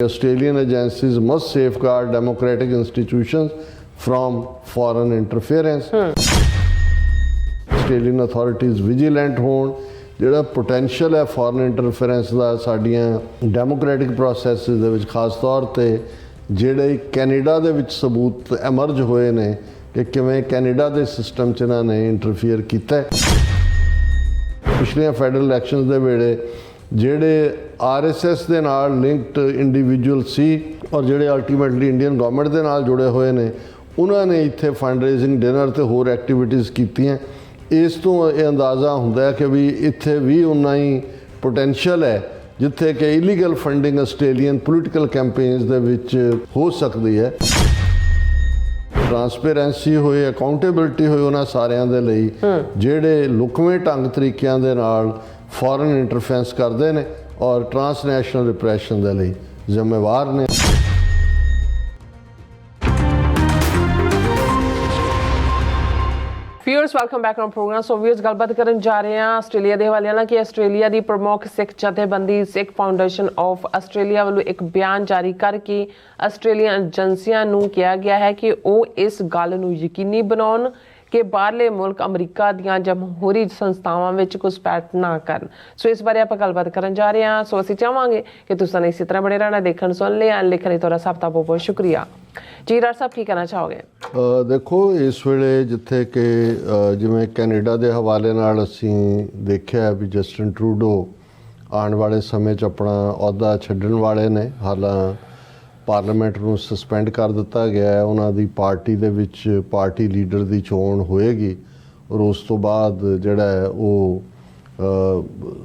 Australian agencies must safeguard democratic institutions from foreign interference. Australian authorities vigilant ਹੋਣ ਜਿਹੜਾ potential ਹੈ foreign interference ਦਾ ਸਾਡੀਆਂ democratic processes ਦੇ ਵਿੱਚ ਖਾਸ ਤੌਰ ਤੇ ਜਿਹੜੇ ਕੈਨੇਡਾ ਦੇ ਵਿੱਚ ਸਬੂਤ ਐਮਰਜ ਹੋਏ ਨੇ ਕਿ ਕਿਵੇਂ ਕੈਨੇਡਾ ਦੇ ਸਿਸਟਮ 'ਚ ਇਹਨਾਂ ਨੇ ਇੰਟਰਫੀਅਰ ਕੀਤਾ। ਪਿਛਲੀਆਂ ਫੈਡਰਲ ਇਲੈਕਸ਼ਨਸ ਦੇ ਵੇਲੇ ਜਿਹੜੇ RSS ਦੇ ਨਾਲ ਲਿੰਕਡ ਇੰਡੀਵਿਜੂਅਲ ਸੀ ਔਰ ਜਿਹੜੇ ਅਲਟੀਮੇਟਲੀ ਇੰਡੀਅਨ ਗਵਰਨਮੈਂਟ ਦੇ ਨਾਲ ਜੁੜੇ ਹੋਏ ਨੇ ਉਹਨਾਂ ਨੇ ਇੱਥੇ ਫੰਡ ਰੇਜ਼ਿੰਗ ਡਿਨਰ ਤੇ ਹੋਰ ਐਕਟੀਵਿਟੀਜ਼ ਕੀਤੀਆਂ। ਇਸ ਤੋਂ ਇਹ ਅੰਦਾਜ਼ਾ ਹੁੰਦਾ ਹੈ ਕਿ ਵੀ ਇੱਥੇ ਵੀ ਉਨਾ ਹੀ ਪੋਟੈਂਸ਼ੀਅਲ ਹੈ ਜਿੱਥੇ ਕਿ illegal funding Australian political campaigns ਦੇ ਵਿੱਚ ਹੋ ਸਕਦੀ ਹੈ। ਟਰਾਂਸਪੇਰੈਂਸੀ ਹੋਏ, ਅਕਾਊਂਟੇਬਿਲਿਟੀ ਹੋਏ ਉਹਨਾਂ ਸਾਰਿਆਂ ਦੇ ਲਈ ਜਿਹੜੇ ਲੁਕਵੇਂ ਢੰਗ ਤਰੀਕਿਆਂ ਦੇ ਨਾਲ ਫੋਰਨ ਇੰਟਰਫੇਰੈਂਸ ਕਰਦੇ ਨੇ ਔਰ ਟਰਾਂਸਨੈਸ਼ਨਲ ਰਿਪਰੈਸ਼ਨ ਦੇ ਲਈ ਜ਼ਿੰਮੇਵਾਰ ਨੇ। Viewers welcome back on program. So viewers ਗੱਲਬਾਤ ਕਰਨ ਜਾ ਰਹੇ ਹਾਂ ਆਸਟ੍ਰੇਲੀਆ ਦੇ ਹਵਾਲੇ ਨਾਲ ਕਿ ਆਸਟ੍ਰੇਲੀਆ ਦੀ ਪ੍ਰਮੁੱਖ ਸਿੱਖ ਜਥੇਬੰਦੀ ਸਿੱਖ ਫਾਊਂਡੇਸ਼ਨ ਆਫ ਆਸਟ੍ਰੇਲੀਆ ਵੱਲੋਂ ਇੱਕ ਬਿਆਨ ਜਾਰੀ ਕਰਕੇ ਆਸਟ੍ਰੇਲੀਅਨ ਏਜੰਸੀਆਂ ਨੂੰ ਕਿਹਾ ਗਿਆ ਹੈ ਕਿ ਉਹ ਇਸ ਗੱਲ ਨੂੰ ਯਕੀਨੀ ਬਣਾਉਣ ਕਿ ਬਾਹਰਲੇ ਮੁਲਕ ਅਮਰੀਕਾ ਦੀਆਂ ਜਮਹੂਰੀ ਸੰਸਥਾਵਾਂ ਵਿੱਚ ਘੁਸਪੈਠ ਨਾ ਕਰਨ। ਸੋ ਇਸ ਬਾਰੇ ਆਪਾਂ ਗੱਲਬਾਤ ਕਰਨ ਜਾ ਰਹੇ ਹਾਂ। ਸੋ ਅਸੀਂ ਚਾਹਾਂਗੇ ਕਿ ਤੁਸੀਂ ਇਸੇ ਤਰ੍ਹਾਂ ਬਣੇ ਰਹਿਣਾ, ਦੇਖਣ ਸੁਣ ਲਿਆ, ਲਿਖਣ ਲਈ ਤੁਹਾਡਾ ਸਭ ਦਾ ਬਹੁਤ ਬਹੁਤ ਸ਼ੁਕਰੀਆ ਜੀ। ਡਾਕਟਰ ਸਾਹਿਬ ਕੀ ਕਹਿਣਾ ਚਾਹੋਗੇ? ਦੇਖੋ ਇਸ ਵੇਲੇ ਜਿੱਥੇ ਕਿ ਜਿਵੇਂ ਕੈਨੇਡਾ ਦੇ ਹਵਾਲੇ ਨਾਲ ਅਸੀਂ ਦੇਖਿਆ ਵੀ ਜਸਟਿਨ ਟਰੂਡੋ ਆਉਣ ਵਾਲੇ ਸਮੇਂ 'ਚ ਆਪਣਾ ਅਹੁਦਾ ਛੱਡਣ ਵਾਲੇ ਨੇ। ਹਾਲਾਂ ਪਾਰਲੀਮੈਂਟ ਨੂੰ ਸਸਪੈਂਡ ਕਰ ਦਿੱਤਾ ਗਿਆ ਹੈ। ਉਹਨਾਂ ਦੀ ਪਾਰਟੀ ਦੇ ਵਿੱਚ ਪਾਰਟੀ ਲੀਡਰ ਦੀ ਚੋਣ ਹੋਏਗੀ ਔਰ ਉਸ ਤੋਂ ਬਾਅਦ ਜਿਹੜਾ ਹੈ ਉਹ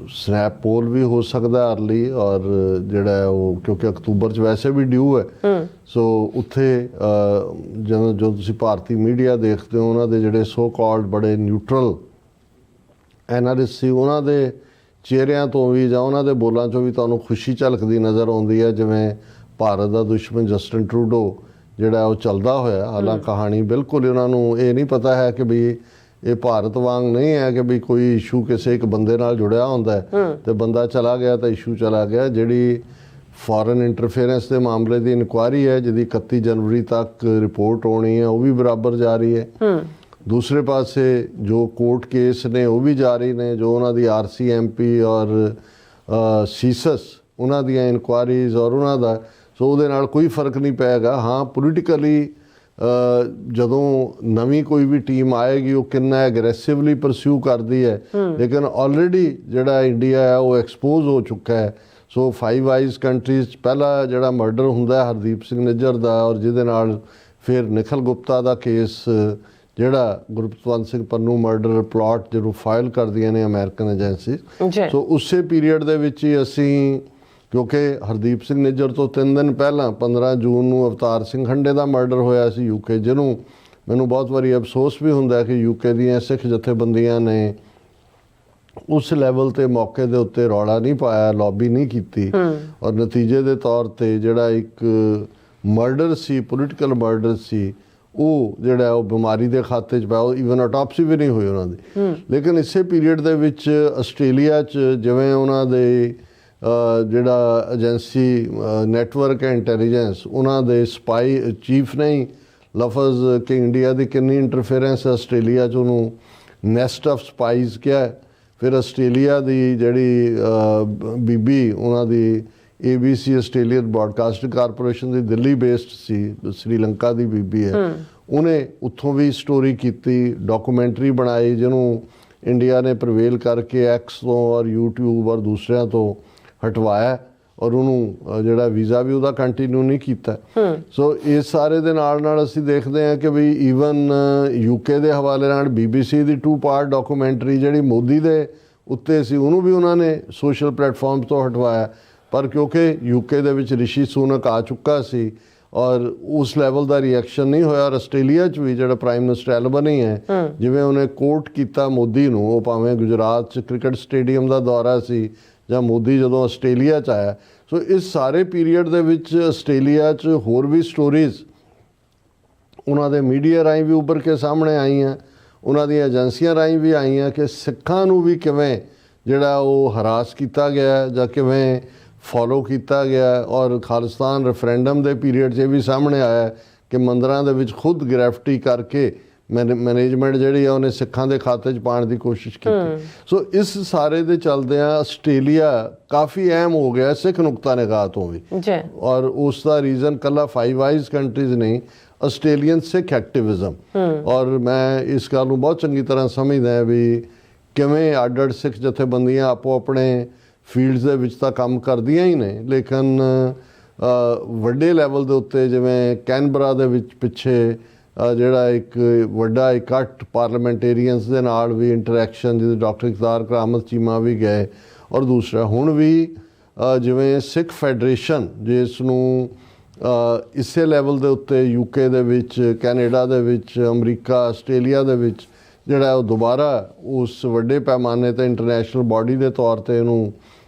ਸਨੈਪ ਪੋਲ ਵੀ ਹੋ ਸਕਦਾ ਅਰਲੀ ਔਰ ਜਿਹੜਾ ਹੈ ਉਹ ਕਿਉਂਕਿ ਅਕਤੂਬਰ 'ਚ ਵੈਸੇ ਵੀ ਡਿਊ ਹੈ। ਸੋ ਉੱਥੇ ਜਦੋਂ ਤੁਸੀਂ ਭਾਰਤੀ ਮੀਡੀਆ ਦੇਖਦੇ ਹੋ ਉਹਨਾਂ ਦੇ ਜਿਹੜੇ ਸੋ ਕਾਲਡ ਬੜੇ ਨਿਊਟਰਲ ਐਨਾਲਿਸਟ ਸੀ ਉਹਨਾਂ ਦੇ ਚਿਹਰਿਆਂ ਤੋਂ ਵੀ ਜਾਂ ਉਹਨਾਂ ਦੇ ਬੋਲਾਂ 'ਚੋਂ ਵੀ ਤੁਹਾਨੂੰ ਖੁਸ਼ੀ ਝਲਕਦੀ ਨਜ਼ਰ ਆਉਂਦੀ ਹੈ ਜਿਵੇਂ ਭਾਰਤ ਦਾ ਦੁਸ਼ਮਣ ਜਸਟਿਨ ਟਰੂਡੋ ਜਿਹੜਾ ਉਹ ਚੱਲਦਾ ਹੋਇਆ। ਹਾਲਾਂ ਕਹਾਣੀ ਬਿਲਕੁਲ ਉਹਨਾਂ ਨੂੰ ਇਹ ਨਹੀਂ ਪਤਾ ਹੈ ਕਿ ਵੀ ਇਹ ਭਾਰਤ ਵਾਂਗ ਨਹੀਂ ਹੈ ਕਿ ਵੀ ਕੋਈ ਇਸ਼ੂ ਕਿਸੇ ਇੱਕ ਬੰਦੇ ਨਾਲ ਜੁੜਿਆ ਹੁੰਦਾ ਤੇ ਬੰਦਾ ਚਲਾ ਗਿਆ ਤਾਂ ਇਸ਼ੂ ਚਲਾ ਗਿਆ। ਜਿਹੜੀ ਫੋਰਨ ਇੰਟਰਫੇਰੈਂਸ ਦੇ ਮਾਮਲੇ ਦੀ ਇਨਕੁਆਇਰੀ ਹੈ ਜਿਹਦੀ 31 ਜਨਵਰੀ ਤੱਕ ਰਿਪੋਰਟ ਆਉਣੀ ਹੈ ਉਹ ਵੀ ਬਰਾਬਰ ਜਾਰੀ ਹੈ। ਦੂਸਰੇ ਪਾਸੇ ਜੋ ਕੋਰਟ ਕੇਸ ਨੇ ਉਹ ਵੀ ਜਾਰੀ ਨੇ, ਜੋ ਉਹਨਾਂ ਦੀ RCMP ਔਰ ਸੀਸਸ ਉਹਨਾਂ ਦੀਆਂ ਇਨਕੁਆਇਰੀਜ਼ ਔਰ ਉਹਨਾਂ ਦਾ। ਸੋ ਉਹਦੇ ਨਾਲ ਕੋਈ ਫਰਕ ਨਹੀਂ ਪਏਗਾ। ਹਾਂ ਪੋਲੀਟੀਕਲੀ ਜਦੋਂ ਨਵੀਂ ਕੋਈ ਵੀ ਟੀਮ ਆਏਗੀ ਉਹ ਕਿੰਨਾ ਐਗਰੈਸਿਵਲੀ ਪਰਸਿਊ ਕਰਦੀ ਹੈ, ਲੇਕਿਨ ਆਲਰੇਡੀ ਜਿਹੜਾ ਇੰਡੀਆ ਹੈ ਉਹ ਐਕਸਪੋਜ਼ ਹੋ ਚੁੱਕਾ ਹੈ। ਸੋ ਫਾਈਵ ਆਈਜ਼ ਕੰਟਰੀਜ਼ 'ਚ ਪਹਿਲਾ ਜਿਹੜਾ ਮਰਡਰ ਹੁੰਦਾ ਹਰਦੀਪ ਸਿੰਘ ਨਿੱਜਰ ਦਾ ਔਰ ਜਿਹਦੇ ਨਾਲ ਫਿਰ ਨਿਖਿਲ ਗੁਪਤਾ ਦਾ ਕੇਸ ਜਿਹੜਾ ਗੁਰਪਤਵੰਤ ਸਿੰਘ ਪੰਨੂ ਮਰਡਰ ਪਲਾਟ ਜਦੋਂ ਫਾਈਲ ਕਰਦੀਆਂ ਨੇ ਅਮਰੀਕਨ ਏਜੰਸੀ। ਸੋ ਉਸੇ ਪੀਰੀਅਡ ਦੇ ਵਿੱਚ ਹੀ ਅਸੀਂ ਕਿਉਂਕਿ ਹਰਦੀਪ ਸਿੰਘ ਨਿੱਜਰ ਤੋਂ 3 ਦਿਨ ਪਹਿਲਾਂ 15 ਜੂਨ ਨੂੰ ਅਵਤਾਰ ਸਿੰਘ ਖੰਡੇ ਦਾ ਮਰਡਰ ਹੋਇਆ ਸੀ UK, ਜਿਹਨੂੰ ਮੈਨੂੰ ਬਹੁਤ ਵਾਰੀ ਅਫਸੋਸ ਵੀ ਹੁੰਦਾ ਕਿ UK ਦੀਆਂ ਸਿੱਖ ਜਥੇਬੰਦੀਆਂ ਨੇ ਉਸ ਲੈਵਲ 'ਤੇ ਮੌਕੇ ਦੇ ਉੱਤੇ ਰੌਲਾ ਨਹੀਂ ਪਾਇਆ, ਲੌਬੀ ਨਹੀਂ ਕੀਤੀ ਔਰ ਨਤੀਜੇ ਦੇ ਤੌਰ 'ਤੇ ਜਿਹੜਾ ਇੱਕ ਮਰਡਰ ਸੀ, ਪੋਲੀਟੀਕਲ ਮਰਡਰ ਸੀ, ਉਹ ਜਿਹੜਾ ਉਹ ਬਿਮਾਰੀ ਦੇ ਖਾਤੇ 'ਚ ਪਾਇਆ। ਈਵਨ ਆਟੋਪਸੀ ਵੀ ਨਹੀਂ ਹੋਈ ਉਹਨਾਂ ਦੀ। ਲੇਕਿਨ ਇਸੇ ਪੀਰੀਅਡ ਦੇ ਵਿੱਚ ਆਸਟ੍ਰੇਲੀਆ 'ਚ ਜਿਵੇਂ ਉਹਨਾਂ ਦੇ ਜਿਹੜਾ ਏਜੰਸੀ ਨੈਟਵਰਕ ਇੰਟੈਲੀਜੈਂਸ ਉਹਨਾਂ ਦੇ ਸਪਾਈ ਚੀਫ ਨੇ ਹੀ ਲਫ਼ਜ਼ ਕਿ ਇੰਡੀਆ ਦੀ ਕਿੰਨੀ ਇੰਟਰਫੇਰੈਂਸ ਆਸਟ੍ਰੇਲੀਆ 'ਚ ਉਹਨੂੰ ਨੈਸਟ ਆਫ ਸਪਾਈਜ਼ ਕਿਹਾ। ਫਿਰ ਆਸਟ੍ਰੇਲੀਆ ਦੀ ਜਿਹੜੀ ਬੀਬੀ ਉਹਨਾਂ ਦੀ ABC ਆਸਟ੍ਰੇਲੀਅਨ ਬ੍ਰੌਡਕਾਸਟਿੰਗ ਕਾਰਪੋਰੇਸ਼ਨ ਦੀ ਦਿੱਲੀ ਬੇਸਡ ਸੀ, ਸ੍ਰੀਲੰਕਾ ਦੀ ਬੀਬੀ ਹੈ, ਉਹਨੇ ਉੱਥੋਂ ਵੀ ਸਟੋਰੀ ਕੀਤੀ, ਡਾਕੂਮੈਂਟਰੀ ਬਣਾਈ ਜਿਹਨੂੰ ਇੰਡੀਆ ਨੇ ਪ੍ਰਵੇਲ ਕਰਕੇ X ਤੋਂ ਔਰ YouTube ਔਰ ਦੂਸਰਿਆਂ ਤੋਂ ਹਟਵਾਇਆ ਔਰ ਉਹਨੂੰ ਜਿਹੜਾ ਵੀਜ਼ਾ ਵੀ ਉਹਦਾ ਕੰਟੀਨਿਊ ਨਹੀਂ ਕੀਤਾ। ਸੋ ਇਸ ਸਾਰੇ ਦੇ ਨਾਲ ਨਾਲ ਅਸੀਂ ਦੇਖਦੇ ਹਾਂ ਕਿ ਵੀ ਈਵਨ UK ਦੇ ਹਵਾਲੇ ਨਾਲ BBC ਦੀ 2 ਪਾਰਟ ਡਾਕੂਮੈਂਟਰੀ ਜਿਹੜੀ ਮੋਦੀ ਦੇ ਉੱਤੇ ਸੀ ਉਹਨੂੰ ਵੀ ਉਹਨਾਂ ਨੇ ਸੋਸ਼ਲ ਪਲੇਟਫਾਰਮ ਤੋਂ ਹਟਵਾਇਆ। ਪਰ ਕਿਉਂਕਿ UK ਦੇ ਵਿੱਚ ਰਿਸ਼ੀ ਸੁਨਕ ਆ ਚੁੱਕਾ ਸੀ ਔਰ ਉਸ ਲੈਵਲ ਦਾ ਰਿਐਕਸ਼ਨ ਨਹੀਂ ਹੋਇਆ। ਔਰ ਆਸਟ੍ਰੇਲੀਆ 'ਚ ਵੀ ਜਿਹੜਾ ਪ੍ਰਾਈਮ ਮਿਨਿਸਟਰ ਐਲਬਨੀ ਹੈ ਜਿਵੇਂ ਉਹਨੇ ਕੋਰਟ ਕੀਤਾ ਮੋਦੀ ਨੂੰ, ਉਹ ਭਾਵੇਂ ਗੁਜਰਾਤ 'ਚ ਕ੍ਰਿਕਟ ਸਟੇਡੀਅਮ ਦਾ ਦੌਰਾ ਸੀ ਜਾਂ ਮੋਦੀ ਜਦੋਂ ਆਸਟ੍ਰੇਲੀਆ 'ਚ ਆਇਆ। ਸੋ ਇਸ ਸਾਰੇ ਪੀਰੀਅਡ ਦੇ ਵਿੱਚ ਆਸਟ੍ਰੇਲੀਆ 'ਚ ਹੋਰ ਵੀ ਸਟੋਰੀਜ਼ ਉਹਨਾਂ ਦੇ ਮੀਡੀਆ ਰਾਹੀਂ ਵੀ ਉੱਭਰ ਕੇ ਸਾਹਮਣੇ ਆਈਆਂ, ਉਹਨਾਂ ਦੀਆਂ ਏਜੰਸੀਆਂ ਰਾਹੀਂ ਵੀ ਆਈਆਂ ਕਿ ਸਿੱਖਾਂ ਨੂੰ ਵੀ ਕਿਵੇਂ ਜਿਹੜਾ ਉਹ ਹਰਾਸ ਕੀਤਾ ਗਿਆ ਜਾਂ ਕਿਵੇਂ ਫੋਲੋ ਕੀਤਾ ਗਿਆ ਔਰ ਖਾਲਿਸਤਾਨ ਰੈਫਰੈਂਡਮ ਦੇ ਪੀਰੀਅਡ 'ਚ ਇਹ ਵੀ ਸਾਹਮਣੇ ਆਇਆ ਕਿ ਮੰਦਰਾਂ ਦੇ ਵਿੱਚ ਖੁਦ ਗ੍ਰੈਫਟੀ ਕਰਕੇ ਮੈਨੇਜਮੈਂਟ ਜਿਹੜੀ ਆ ਉਹਨੇ ਸਿੱਖਾਂ ਦੇ ਖਾਤੇ 'ਚ ਪਾਉਣ ਦੀ ਕੋਸ਼ਿਸ਼ ਕੀਤੀ। ਸੋ ਇਸ ਸਾਰੇ ਦੇ ਚੱਲਦਿਆਂ ਆਸਟ੍ਰੇਲੀਆ ਕਾਫੀ ਅਹਿਮ ਹੋ ਗਿਆ ਸਿੱਖ ਨੁਕਤਾ ਨਿਗਾਹ ਤੋਂ ਵੀ ਜੀ, ਔਰ ਉਸ ਦਾ ਰੀਜ਼ਨ ਕੱਲਾ ਫਾਈਵ ਆਈਜ਼ ਕੰਟਰੀਜ਼ ਨਹੀਂ, ਆਸਟ੍ਰੇਲੀਅਨ ਸਿੱਖ ਐਕਟਿਵਿਜ਼ਮ। ਔਰ ਮੈਂ ਇਸ ਗੱਲ ਨੂੰ ਬਹੁਤ ਚੰਗੀ ਤਰ੍ਹਾਂ ਸਮਝਦਾ ਵੀ ਕਿਵੇਂ ਅੱਡ-ਅੱਡ ਸਿੱਖ ਜਥੇਬੰਦੀਆਂ ਆਪੋ ਆਪਣੇ ਫੀਲਡਸ ਦੇ ਵਿੱਚ ਤਾਂ ਕੰਮ ਕਰਦੀਆਂ ਹੀ ਨੇ, ਲੇਕਿਨ ਵੱਡੇ ਲੈਵਲ ਦੇ ਉੱਤੇ ਜਿਵੇਂ ਕੈਨਬਰਾ ਦੇ ਵਿੱਚ ਪਿੱਛੇ ਜਿਹੜਾ ਇੱਕ ਵੱਡਾ ਇਕੱਠ ਪਾਰਲੀਮੈਂਟੇਰੀਅਨਸ ਦੇ ਨਾਲ ਵੀ ਇੰਟਰੈਕਸ਼ਨ, ਜਿਹਦੇ ਡਾਕਟਰ ਇਕਤਾਰ ਕਰਾਮਤ ਚੀਮਾ ਵੀ ਗਏ, ਔਰ ਦੂਸਰਾ ਹੁਣ ਵੀ ਜਿਵੇਂ ਸਿੱਖ ਫੈਡਰੇਸ਼ਨ ਜਿਸ ਨੂੰ ਇਸੇ ਲੈਵਲ ਦੇ ਉੱਤੇ ਯੂਕੇ ਦੇ ਵਿੱਚ, ਕੈਨੇਡਾ ਦੇ ਵਿੱਚ, ਅਮਰੀਕਾ, ਆਸਟ੍ਰੇਲੀਆ ਦੇ ਵਿੱਚ ਜਿਹੜਾ ਉਹ ਦੁਬਾਰਾ ਉਸ ਵੱਡੇ ਪੈਮਾਨੇ 'ਤੇ ਇੰਟਰਨੈਸ਼ਨਲ ਬਾਡੀ ਦੇ ਤੌਰ 'ਤੇ ਇਹਨੂੰ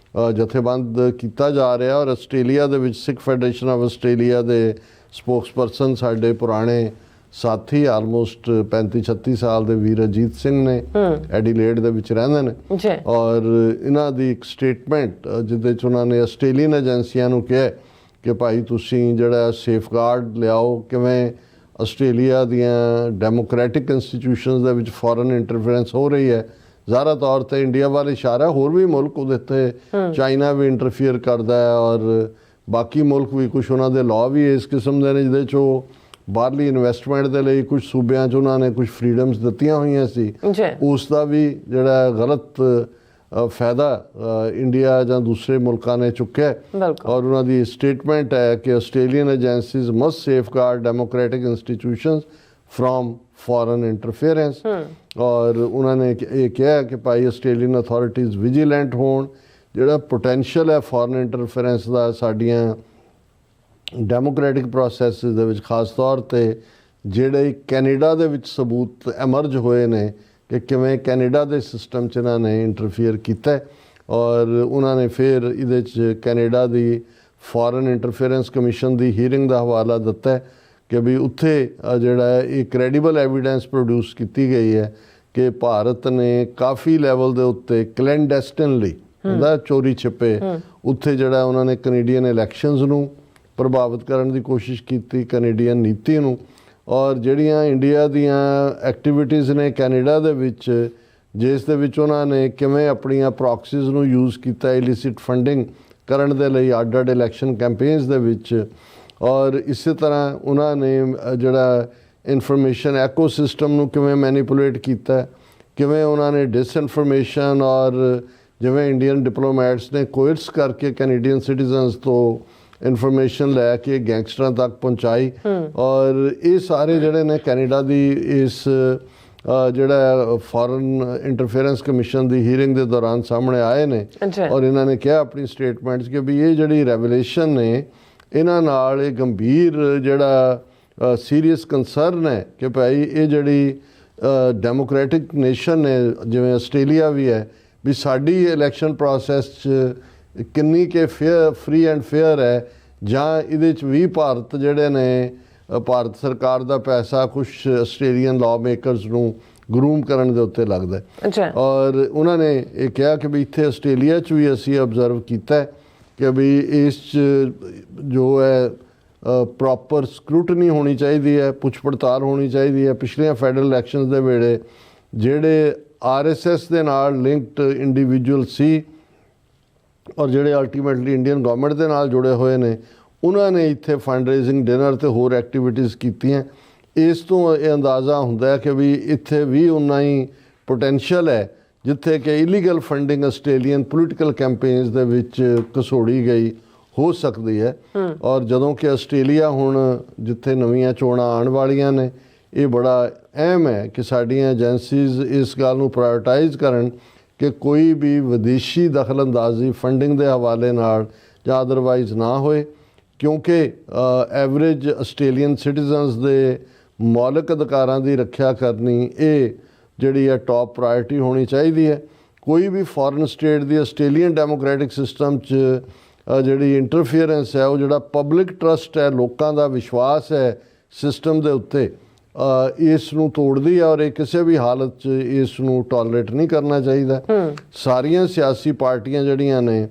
ਜਥੇਬੰਦ ਕੀਤਾ ਜਾ ਰਿਹਾ। ਔਰ ਆਸਟ੍ਰੇਲੀਆ ਦੇ ਵਿੱਚ ਸਿੱਖ ਫੈਡਰੇਸ਼ਨ ਆਫ ਆਸਟ੍ਰੇਲੀਆ ਦੇ ਸਪੋਕਸਪਰਸਨ ਸਾਡੇ ਪੁਰਾਣੇ ਸਾਥੀ ਆਲਮੋਸਟ 35-36 ਸਾਲ ਦੇ ਵੀਰ ਅਜੀਤ ਸਿੰਘ ਨੇ, ਐਡੀਲੇਡ ਦੇ ਵਿੱਚ ਰਹਿੰਦੇ ਨੇ। ਔਰ ਇਹਨਾਂ ਦੀ ਇੱਕ ਸਟੇਟਮੈਂਟ ਜਿਹਦੇ 'ਚ ਉਹਨਾਂ ਨੇ ਆਸਟ੍ਰੇਲੀਅਨ ਏਜੰਸੀਆਂ ਨੂੰ ਕਿਹਾ ਕਿ ਭਾਈ ਤੁਸੀਂ ਜਿਹੜਾ ਸੇਫਗਾਰਡ ਲਿਆਓ, ਕਿਵੇਂ ਆਸਟ੍ਰੇਲੀਆ ਦੀਆਂ ਡੈਮੋਕ੍ਰੈਟਿਕ ਇੰਸਟੀਟਿਊਸ਼ਨਸ ਦੇ ਵਿੱਚ ਫੋਰਨ ਇੰਟਰਫੇਰੈਂਸ ਹੋ ਰਹੀ ਹੈ। ਜ਼ਾਹਰਾ ਤੌਰ 'ਤੇ ਇੰਡੀਆ ਵੱਲ ਇਸ਼ਾਰਾ, ਹੋਰ ਵੀ ਮੁਲਕ ਉਹਦੇ 'ਤੇ ਚਾਈਨਾ ਵੀ ਇੰਟਰਫੀਅਰ ਕਰਦਾ ਹੈ ਔਰ ਬਾਕੀ ਮੁਲਕ ਵੀ ਕੁਛ ਉਹਨਾਂ ਦੇ ਲਾਅ ਵੀ ਇਸ ਕਿਸਮ ਦੇ ਨੇ ਜਿਹਦੇ 'ਚ ਉਹ ਬਾਹਰਲੀ ਇਨਵੈਸਟਮੈਂਟ ਦੇ ਲਈ ਕੁਝ ਸੂਬਿਆਂ 'ਚ ਉਹਨਾਂ ਨੇ ਕੁਝ ਫਰੀਡਮਸ ਦਿੱਤੀਆਂ ਹੋਈਆਂ ਸੀ, ਉਸ ਦਾ ਵੀ ਜਿਹੜਾ ਗਲਤ ਫਾਇਦਾ ਇੰਡੀਆ ਜਾਂ ਦੂਸਰੇ ਮੁਲਕਾਂ ਨੇ ਚੁੱਕਿਆ। ਔਰ ਉਹਨਾਂ ਦੀ ਸਟੇਟਮੈਂਟ ਹੈ ਕਿ Australian agencies must safeguard democratic institutions from foreign interference. ਔਰ ਉਹਨਾਂ ਨੇ ਇਹ ਕਿਹਾ ਕਿ ਭਾਈ ਆਸਟ੍ਰੇਲੀਅਨ ਅਥਾਰਟੀਜ਼ ਵਿਜੀਲੈਂਟ ਹੋਣ, ਜਿਹੜਾ ਪੋਟੈਂਸ਼ੀਅਲ ਹੈ ਫੋਰਨ ਇੰਟਰਫੇਰੈਂਸ ਦਾ ਸਾਡੀਆਂ ਡੈਮੋਕ੍ਰੈਟਿਕ ਪ੍ਰੋਸੈਸਿਸ ਦੇ ਵਿੱਚ, ਖਾਸ ਤੌਰ 'ਤੇ ਜਿਹੜੇ ਕੈਨੇਡਾ ਦੇ ਵਿੱਚ ਸਬੂਤ ਐਮਰਜ ਹੋਏ ਨੇ ਕਿ ਕਿਵੇਂ ਕੈਨੇਡਾ ਦੇ ਸਿਸਟਮ 'ਚ ਇਹਨਾਂ ਨੇ ਇੰਟਰਫੀਅਰ ਕੀਤਾ। ਔਰ ਉਹਨਾਂ ਨੇ ਫਿਰ ਇਹਦੇ 'ਚ ਕੈਨੇਡਾ ਦੀ ਫੋਰਨ ਇੰਟਰਫੇਰੈਂਸ ਕਮਿਸ਼ਨ ਦੀ ਹੀਅਰਿੰਗ ਦਾ ਹਵਾਲਾ ਦਿੱਤਾ ਕਿ ਵੀ ਉੱਥੇ ਜਿਹੜਾ ਹੈ ਇਹ ਕ੍ਰੈਡੀਬਲ ਐਵੀਡੈਂਸ ਪ੍ਰੋਡਿਊਸ ਕੀਤੀ ਗਈ ਹੈ ਕਿ ਭਾਰਤ ਨੇ ਕਾਫੀ ਲੈਵਲ ਦੇ ਉੱਤੇ ਕਲੈਂਡੈਸਟਿਨਲੀ ਹੁੰਦਾ ਚੋਰੀ ਛਿਪੇ ਉੱਥੇ ਜਿਹੜਾ ਉਹਨਾਂ ਨੇ ਕੈਨੇਡੀਅਨ ਇਲੈਕਸ਼ਨਸ ਨੂੰ ਪ੍ਰਭਾਵਿਤ ਕਰਨ ਦੀ ਕੋਸ਼ਿਸ਼ ਕੀਤੀ, ਕੈਨੇਡੀਅਨ ਨੀਤੀ ਨੂੰ। ਔਰ ਜਿਹੜੀਆਂ ਇੰਡੀਆ ਦੀਆਂ ਐਕਟੀਵਿਟੀਜ਼ ਨੇ ਕੈਨੇਡਾ ਦੇ ਵਿੱਚ, ਜਿਸ ਦੇ ਵਿੱਚ ਉਹਨਾਂ ਨੇ ਕਿਵੇਂ ਆਪਣੀਆਂ ਪ੍ਰੋਕਸੀਜ਼ ਨੂੰ ਯੂਜ਼ ਕੀਤਾ ਇਲਿਸਿਟ ਫੰਡਿੰਗ ਕਰਨ ਦੇ ਲਈ ਅੱਡ-ਅੱਡ ਇਲੈਕਸ਼ਨ ਕੈਂਪੇਨਸ ਦੇ ਵਿੱਚ। ਔਰ ਇਸੇ ਤਰ੍ਹਾਂ ਉਹਨਾਂ ਨੇ ਜਿਹੜਾ ਇਨਫੋਰਮੇਸ਼ਨ ਐਕੋਸਿਸਟਮ ਨੂੰ ਕਿਵੇਂ ਮੈਨੀਪੂਲੇਟ ਕੀਤਾ, ਕਿਵੇਂ ਉਹਨਾਂ ਨੇ ਡਿਸਇਨਫੋਰਮੇਸ਼ਨ ਔਰ ਜਿਵੇਂ ਇੰਡੀਅਨ ਡਿਪਲੋਮੈਟਸ ਨੇ ਕੋਇਰਸ ਕਰਕੇ ਕੈਨੇਡੀਅਨ ਸਿਟੀਜ਼ਨਸ ਤੋਂ ਇਨਫੋਰਮੇਸ਼ਨ ਲੈ ਕੇ ਗੈਂਗਸਟਰਾਂ ਤੱਕ ਪਹੁੰਚਾਈ। ਔਰ ਇਹ ਸਾਰੇ ਜਿਹੜੇ ਨੇ ਕੈਨੇਡਾ ਦੀ ਇਸ ਜਿਹੜਾ ਫੋਰਨ ਇੰਟਰਫੇਰੈਂਸ ਕਮਿਸ਼ਨ ਦੀ ਹੀਅਰਿੰਗ ਦੇ ਦੌਰਾਨ ਸਾਹਮਣੇ ਆਏ ਨੇ। ਔਰ ਇਹਨਾਂ ਨੇ ਕਿਹਾ ਆਪਣੀ ਸਟੇਟਮੈਂਟਸ ਕਿ ਵੀ ਇਹ ਜਿਹੜੀ ਰੈਵਲੇਸ਼ਨ ਨੇ ਇਹਨਾਂ ਨਾਲ ਇਹ ਗੰਭੀਰ ਜਿਹੜਾ ਸੀਰੀਅਸ ਕੰਸਰਨ ਹੈ ਕਿ ਭਾਈ ਇਹ ਜਿਹੜੀ ਡੈਮੋਕ੍ਰੈਟਿਕ ਨੇਸ਼ਨ ਨੇ ਜਿਵੇਂ ਆਸਟ੍ਰੇਲੀਆ ਵੀ ਹੈ, ਵੀ ਸਾਡੀ ਇਲੈਕਸ਼ਨ ਪ੍ਰੋਸੈਸ 'ਚ ਕਿੰਨੀ ਕਿ ਫ੍ਰੀ ਐਂਡ ਫੇਅਰ ਹੈ, ਜਾਂ ਇਹਦੇ 'ਚ ਵੀ ਭਾਰਤ ਜਿਹੜੇ ਨੇ ਭਾਰਤ ਸਰਕਾਰ ਦਾ ਪੈਸਾ ਕੁਛ ਆਸਟ੍ਰੇਲੀਅਨ ਲਾਅ ਮੇਕਰਸ ਨੂੰ ਗਰੂਮ ਕਰਨ ਦੇ ਉੱਤੇ ਲੱਗਦਾ ਹੈ। ਔਰ ਉਹਨਾਂ ਨੇ ਇਹ ਕਿਹਾ ਕਿ ਵੀ ਇੱਥੇ ਆਸਟ੍ਰੇਲੀਆ 'ਚ ਵੀ ਅਸੀਂ ਅਬਜ਼ਰਵ ਕੀਤਾ ਕਿ ਵੀ ਇਸ 'ਚ ਜੋ ਹੈ ਪ੍ਰੋਪਰ ਸਕਰੂਟਨੀ ਹੋਣੀ ਚਾਹੀਦੀ ਹੈ, ਪੁੱਛ ਪੜਤਾਲ ਹੋਣੀ ਚਾਹੀਦੀ ਹੈ। ਪਿਛਲੀਆਂ ਫੈਡਰਲ ਇਲੈਕਸ਼ਨਸ ਦੇ ਵੇਲੇ ਜਿਹੜੇ RSS ਦੇ ਨਾਲ ਲਿੰਕਡ ਇੰਡੀਵਿਜੂਅਲ ਸੀ ਔਰ ਜਿਹੜੇ ਅਲਟੀਮੇਟਲੀ ਇੰਡੀਅਨ ਗਵਰਨਮੈਂਟ ਦੇ ਨਾਲ ਜੁੜੇ ਹੋਏ ਨੇ, ਉਹਨਾਂ ਨੇ ਇੱਥੇ ਫੰਡ ਰੇਜ਼ਿੰਗ ਡਿਨਰ ਤੇ ਹੋਰ ਐਕਟੀਵਿਟੀਜ਼ ਕੀਤੀਆਂ। ਇਸ ਤੋਂ ਇਹ ਅੰਦਾਜ਼ਾ ਹੁੰਦਾ ਹੈ ਕਿ ਵੀ ਇੱਥੇ ਵੀ ਉਨਾ ਹੀ ਪੋਟੈਂਸ਼ੀਅਲ ਹੈ ਜਿੱਥੇ ਕਿ illegal funding Australian political campaigns ਦੇ ਵਿੱਚ ਘਸੋੜੀ ਗਈ ਹੋ ਸਕਦੀ ਹੈ। ਔਰ ਜਦੋਂ ਕਿ ਆਸਟ੍ਰੇਲੀਆ ਹੁਣ ਜਿੱਥੇ ਨਵੀਆਂ ਚੋਣਾਂ ਆਉਣ ਵਾਲੀਆਂ ਨੇ, ਇਹ ਬੜਾ ਅਹਿਮ ਹੈ ਕਿ ਸਾਡੀਆਂ ਏਜੰਸੀਜ਼ ਇਸ ਗੱਲ ਨੂੰ ਪ੍ਰਾਇਓਰਟਾਈਜ਼ ਕਰਨ ਕਿ ਕੋਈ ਵੀ ਵਿਦੇਸ਼ੀ ਦਖਲਅੰਦਾਜ਼ੀ ਫੰਡਿੰਗ ਦੇ ਹਵਾਲੇ ਨਾਲ ਜਾਂ ਅਦਰਵਾਈਜ਼ ਨਾ ਹੋਏ, ਕਿਉਂਕਿ ਐਵਰੇਜ ਆਸਟ੍ਰੇਲੀਅਨ ਸਿਟੀਜ਼ਨਸ ਦੇ ਮੌਲਿਕ ਅਧਿਕਾਰਾਂ ਦੀ ਰੱਖਿਆ ਕਰਨੀ ਇਹ ਜਿਹੜੀ ਹੈ ਟੌਪ ਪ੍ਰਾਇਰਟੀ ਹੋਣੀ ਚਾਹੀਦੀ ਹੈ। ਕੋਈ ਵੀ ਫੋਰਨ ਸਟੇਟ ਦੀ ਆਸਟ੍ਰੇਲੀਅਨ ਡੈਮੋਕ੍ਰੈਟਿਕ ਸਿਸਟਮ 'ਚ ਜਿਹੜੀ ਇੰਟਰਫੀਅਰੈਂਸ ਹੈ, ਉਹ ਜਿਹੜਾ ਪਬਲਿਕ ਟਰਸਟ ਹੈ, ਲੋਕਾਂ ਦਾ ਵਿਸ਼ਵਾਸ ਹੈ ਸਿਸਟਮ ਦੇ ਉੱਤੇ, ਇਸ ਨੂੰ ਤੋੜਦੀ ਹੈ ਔਰ ਇਹ ਕਿਸੇ ਵੀ ਹਾਲਤ 'ਚ ਇਸ ਨੂੰ ਟੋਲਰੇਟ ਨਹੀਂ ਕਰਨਾ ਚਾਹੀਦਾ। ਸਾਰੀਆਂ ਸਿਆਸੀ ਪਾਰਟੀਆਂ ਜਿਹੜੀਆਂ ਨੇ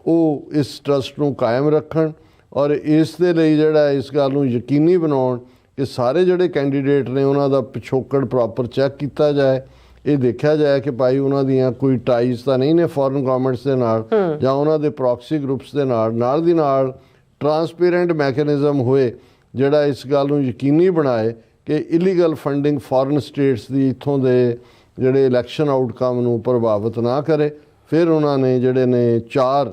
ਉਹ ਇਸ ਟਰਸਟ ਨੂੰ ਕਾਇਮ ਰੱਖਣ ਔਰ ਇਸ ਦੇ ਲਈ ਜਿਹੜਾ ਇਸ ਗੱਲ ਨੂੰ ਯਕੀਨੀ ਬਣਾਉਣ ਕਿ ਸਾਰੇ ਜਿਹੜੇ ਕੈਂਡੀਡੇਟ ਨੇ ਉਹਨਾਂ ਦਾ ਪਿਛੋਕੜ ਪ੍ਰੋਪਰ ਚੈੱਕ ਕੀਤਾ ਜਾਏ, ਇਹ ਦੇਖਿਆ ਜਾਏ ਕਿ ਭਾਈ ਉਹਨਾਂ ਦੀਆਂ ਕੋਈ ਟਾਈਜ਼ ਤਾਂ ਨਹੀਂ ਨੇ ਫੋਰਨ ਗਵਰਨਮੈਂਟਸ ਦੇ ਨਾਲ ਜਾਂ ਉਹਨਾਂ ਦੇ ਪ੍ਰੋਕਸੀ ਗਰੁੱਪਸ ਦੇ ਨਾਲ ਦੀ ਨਾਲ ਟਰਾਂਸਪੇਰੈਂਟ ਮੈਕੈਨਿਜ਼ਮ ਹੋਏ ਜਿਹੜਾ ਇਸ ਗੱਲ ਨੂੰ ਯਕੀਨੀ ਬਣਾਏ ਕਿ ਇਲੀਗਲ ਫੰਡਿੰਗ ਫੋਰਨ ਸਟੇਟਸ ਦੀ ਇੱਥੋਂ ਦੇ ਜਿਹੜੇ ਇਲੈਕਸ਼ਨ ਆਊਟਕਮ ਨੂੰ ਪ੍ਰਭਾਵਿਤ ਨਾ ਕਰੇ। ਫਿਰ ਉਹਨਾਂ ਨੇ ਜਿਹੜੇ ਨੇ 4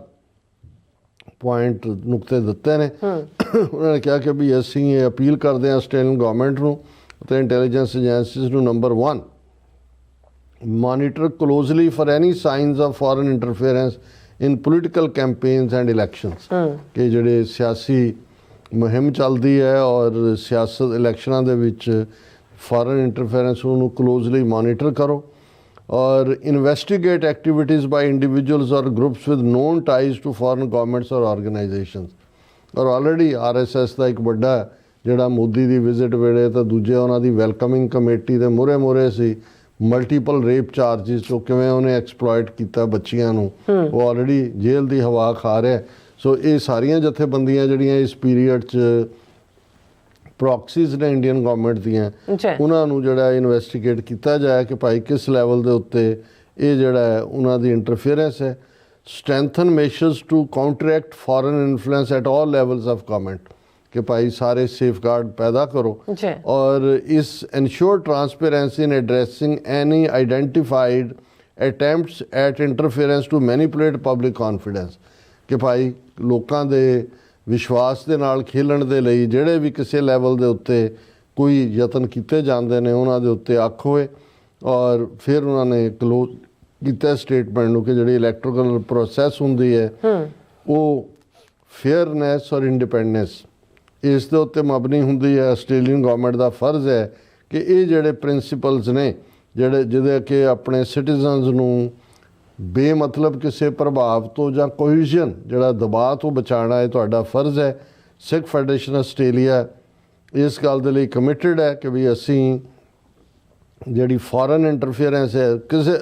ਪੁਆਇੰਟ ਨੁਕਤੇ ਦਿੱਤੇ ਨੇ। ਉਹਨਾਂ ਨੇ ਕਿਹਾ ਕਿ ਵੀ ਅਸੀਂ ਇਹ ਅਪੀਲ ਕਰਦੇ ਹਾਂ ਆਸਟ੍ਰੇਲੀਅਨ ਗਵਰਨਮੈਂਟ ਨੂੰ ਅਤੇ ਇੰਟੈਲੀਜੈਂਸ ਏਜੰਸੀਜ਼ ਨੂੰ, number 1 monitor closely for any signs of foreign interference in political campaigns and elections ਕਿ ਜਿਹੜੇ ਸਿਆਸੀ ਮੁਹਿੰਮ ਚੱਲਦੀ ਹੈ ਔਰ ਸਿਆਸਤ ਇਲੈਕਸ਼ਨਾਂ ਦੇ ਵਿੱਚ ਫੋਰਨ ਇੰਟਰਫੇਰੈਂਸ ਨੂੰ ਕਲੋਜ਼ਲੀ ਮੋਨੀਟਰ ਕਰੋ ਔਰ ਇਨਵੈਸਟੀਗੇਟ ਐਕਟੀਵਿਟੀਜ਼ ਬਾਈ ਇੰਡੀਵਿਜੂਅਲਸ ਔਰ groups with known ties to foreign governments ਔਰ ਆਰਗੇਨਾਈਜੇਸ਼ਨਸ। ਔਰ ਆਲਰੇਡੀ RSS ਦਾ ਇੱਕ ਵੱਡਾ ਜਿਹੜਾ ਮੋਦੀ ਦੀ ਵਿਜ਼ਿਟ ਵੇਲੇ ਤਾਂ ਦੂਜੇ ਉਹਨਾਂ ਦੀ ਵੈਲਕਮਿੰਗ ਕਮੇਟੀ ਦੇ ਮੂਹਰੇ ਸੀ ਮਲਟੀਪਲ ਰੇਪ ਚਾਰਜਿਸ ਤੋਂ ਕਿਵੇਂ ਉਹਨੇ ਐਕਸਪਲੋਇਟ ਕੀਤਾ ਬੱਚੀਆਂ ਨੂੰ, ਉਹ ਆਲਰੇਡੀ ਜੇਲ੍ਹ ਦੀ ਹਵਾ ਖਾ ਰਿਹਾ। ਸੋ ਇਹ ਸਾਰੀਆਂ ਜਥੇਬੰਦੀਆਂ ਜਿਹੜੀਆਂ ਇਸ ਪੀਰੀਅਡ 'ਚ ਪ੍ਰੋਕਸੀਜ਼ ਨੇ ਇੰਡੀਅਨ ਗਵਰਨਮੈਂਟ ਦੀਆਂ, ਉਹਨਾਂ ਨੂੰ ਜਿਹੜਾ ਇਨਵੈਸਟੀਗੇਟ ਕੀਤਾ ਜਾਏ ਕਿ ਭਾਈ ਕਿਸ ਲੈਵਲ ਦੇ ਉੱਤੇ ਇਹ ਜਿਹੜਾ ਹੈ ਉਹਨਾਂ ਦੀ ਇੰਟਰਫੇਰੈਂਸ ਹੈ। Strengthen measures to counteract foreign influence at all levels of government ਕਿ ਭਾਈ ਸਾਰੇ ਸੇਫਗਾਰਡ ਪੈਦਾ ਕਰੋ ਔਰ ਇਸ ensure transparency in addressing any identified attempts at interference to manipulate public confidence ਕਿ ਭਾਈ ਲੋਕਾਂ ਦੇ ਵਿਸ਼ਵਾਸ ਦੇ ਨਾਲ ਖੇਲਣ ਦੇ ਲਈ ਜਿਹੜੇ ਵੀ ਕਿਸੇ ਲੈਵਲ ਦੇ ਉੱਤੇ ਕੋਈ ਯਤਨ ਕੀਤੇ ਜਾਂਦੇ ਨੇ ਉਹਨਾਂ ਦੇ ਉੱਤੇ ਅੱਖ ਹੋਏ। ਔਰ ਫਿਰ ਉਹਨਾਂ ਨੇ ਕਲੋਜ਼ ਕੀਤਾ ਸਟੇਟਮੈਂਟ ਨੂੰ ਕਿ ਜਿਹੜੀ ਇਲੈਕਟ੍ਰਲ ਪ੍ਰੋਸੈਸ ਹੁੰਦੀ ਹੈ ਉਹ ਫੇਅਰਨੈਸ ਔਰ ਇੰਡੀਪੈਂਡੈਂਸ ਇਸ ਦੇ ਉੱਤੇ ਮਬਨੀ ਹੁੰਦੀ ਹੈ। ਆਸਟ੍ਰੇਲੀਅਨ ਗਵਰਨਮੈਂਟ ਦਾ ਫਰਜ਼ ਹੈ ਕਿ ਇਹ ਜਿਹੜੇ ਪ੍ਰਿੰਸੀਪਲਸ ਨੇ ਜਿਹਦੇ ਕਿ ਆਪਣੇ ਸਿਟੀਜ਼ਨਸ ਨੂੰ ਬੇਮਤਲਬ ਕਿਸੇ ਪ੍ਰਭਾਵ ਤੋਂ ਜਾਂ ਕੋਹੀਜ਼ਨ ਜਿਹੜਾ ਦਬਾਅ ਤੋਂ ਬਚਾਉਣਾ ਹੈ ਤੁਹਾਡਾ ਫਰਜ਼ ਹੈ। ਸਿੱਖ ਫੈਡਰੇਸ਼ਨ ਆਸਟ੍ਰੇਲੀਆ ਇਸ ਗੱਲ ਦੇ ਲਈ ਕਮਿਟਡ ਹੈ ਕਿ ਵੀ ਅਸੀਂ ਜਿਹੜੀ ਫੋਰਨ ਇੰਟਰਫੇਰੈਂਸ ਹੈ ਕਿਸੇ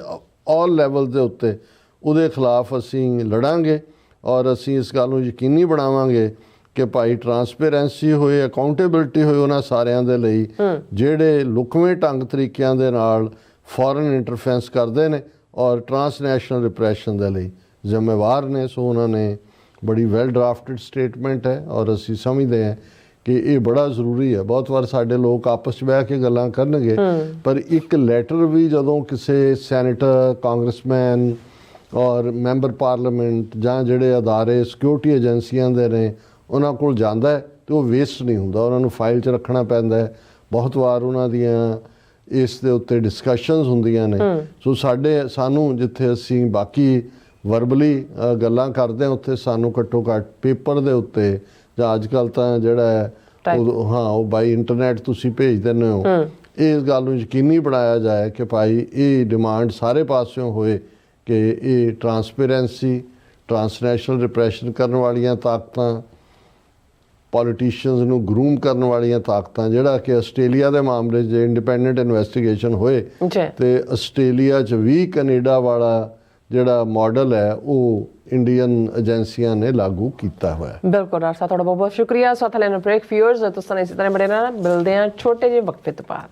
ਆਲ ਲੈਵਲ ਦੇ ਉੱਤੇ ਉਹਦੇ ਖਿਲਾਫ ਅਸੀਂ ਲੜਾਂਗੇ ਔਰ ਅਸੀਂ ਇਸ ਗੱਲ ਨੂੰ ਯਕੀਨੀ ਬਣਾਵਾਂਗੇ ਕਿ ਭਾਈ ਟਰਾਂਸਪੇਰੈਂਸੀ ਹੋਏ, ਅਕਾਊਂਟੇਬਿਲਟੀ ਹੋਏ ਉਹਨਾਂ ਸਾਰਿਆਂ ਦੇ ਲਈ ਜਿਹੜੇ ਲੁਕਵੇਂ ਢੰਗ ਤਰੀਕਿਆਂ ਦੇ ਨਾਲ ਫੋਰਨ ਇੰਟਰਫੇਰੈਂਸ ਕਰਦੇ ਨੇ ਔਰ ਟਰਾਂਸਨੈਸ਼ਨਲ ਰਿਪਰੈਸ਼ਨ ਦੇ ਲਈ ਜ਼ਿੰਮੇਵਾਰ ਨੇ। ਸੋ ਉਹਨਾਂ ਨੇ ਬੜੀ ਵੈਲ ਡਰਾਫਟਡ ਸਟੇਟਮੈਂਟ ਹੈ ਔਰ ਅਸੀਂ ਸਮਝਦੇ ਹਾਂ ਕਿ ਇਹ ਬੜਾ ਜ਼ਰੂਰੀ ਹੈ। ਬਹੁਤ ਵਾਰ ਸਾਡੇ ਲੋਕ ਆਪਸ 'ਚ ਬਹਿ ਕੇ ਗੱਲਾਂ ਕਰਨਗੇ ਪਰ ਇੱਕ ਲੈਟਰ ਵੀ ਜਦੋਂ ਕਿਸੇ ਸੈਨੇਟਰ, ਕਾਂਗਰਸਮੈਨ ਔਰ ਮੈਂਬਰ ਪਾਰਲੀਮੈਂਟ ਜਾਂ ਜਿਹੜੇ ਅਦਾਰੇ ਸਿਕਿਉਰਿਟੀ ਏਜੰਸੀਆਂ ਦੇ ਨੇ ਉਹਨਾਂ ਕੋਲ ਜਾਂਦਾ ਹੈ ਅਤੇ ਉਹ ਵੇਸਟ ਨਹੀਂ ਹੁੰਦਾ, ਉਹਨਾਂ ਨੂੰ ਫਾਈਲ 'ਚ ਰੱਖਣਾ ਪੈਂਦਾ ਹੈ। ਬਹੁਤ ਵਾਰ ਉਹਨਾਂ ਦੀਆਂ ਇਸ ਦੇ ਉੱਤੇ ਡਿਸਕਸ਼ਨਸ ਹੁੰਦੀਆਂ ਨੇ। ਸੋ ਸਾਨੂੰ ਜਿੱਥੇ ਅਸੀਂ ਬਾਕੀ ਵਰਬਲੀ ਗੱਲਾਂ ਕਰਦੇ ਹਾਂ ਉੱਥੇ ਸਾਨੂੰ ਘੱਟੋ ਘੱਟ ਪੇਪਰ ਦੇ ਉੱਤੇ ਜਾਂ ਅੱਜ ਕੱਲ੍ਹ ਤਾਂ ਜਿਹੜਾ ਹੈ ਉਹ ਬਾਈ ਇੰਟਰਨੈਟ ਤੁਸੀਂ ਭੇਜ ਦਿੰਦੇ ਹੋ, ਇਸ ਗੱਲ ਨੂੰ ਯਕੀਨੀ ਬਣਾਇਆ ਜਾਏ ਕਿ ਭਾਈ ਇਹ ਡਿਮਾਂਡ ਸਾਰੇ ਪਾਸਿਓਂ ਹੋਏ ਕਿ ਇਹ ਟਰਾਂਸਪੇਰੈਂਸੀ, ਟਰਾਂਸਨੈਸ਼ਨਲ ਰਿਪਰੈਸ਼ਨ ਕਰਨ ਵਾਲੀਆਂ ਤਾਕਤਾਂ, ਪੋਲੀਟੀਸ਼ੀਅਨਸ ਨੂੰ ਗਰੂਮ ਕਰਨ ਵਾਲੀਆਂ ਤਾਕਤਾਂ, ਜਿਹੜਾ ਕਿ ਆਸਟ੍ਰੇਲੀਆ ਦੇ ਮਾਮਲੇ 'ਚ ਇੰਡੀਪੈਂਡੈਂਟ ਇਨਵੈਸਟੀਗੇਸ਼ਨ ਹੋਏ ਤੇ ਆਸਟ੍ਰੇਲੀਆ 'ਚ ਵੀ ਕੈਨੇਡਾ ਵਾਲਾ ਜਿਹੜਾ ਮਾਡਲ ਹੈ ਉਹ ਇੰਡੀਅਨ ਏਜੰਸੀਆਂ ਨੇ ਲਾਗੂ ਕੀਤਾ ਹੋਇਆ। ਬਿਲਕੁਲ ਡਾਕਟਰ ਸਾਹਿਬ, ਤੁਹਾਡਾ ਬਹੁਤ ਬਹੁਤ ਸ਼ੁਕਰੀਆ। ਸਾਥ ਲੈਣ ਬ੍ਰੇਕ ਫਿਊਅਰਸ ਤੁਸੀਂ ਇਸੇ ਤਰ੍ਹਾਂ ਬੜੇ ਨਾਲ ਮਿਲਦੇ ਹਾਂ ਛੋਟੇ ਜਿਹੇ ਵਕਫੇ ਤੋਂ ਬਾਅਦ।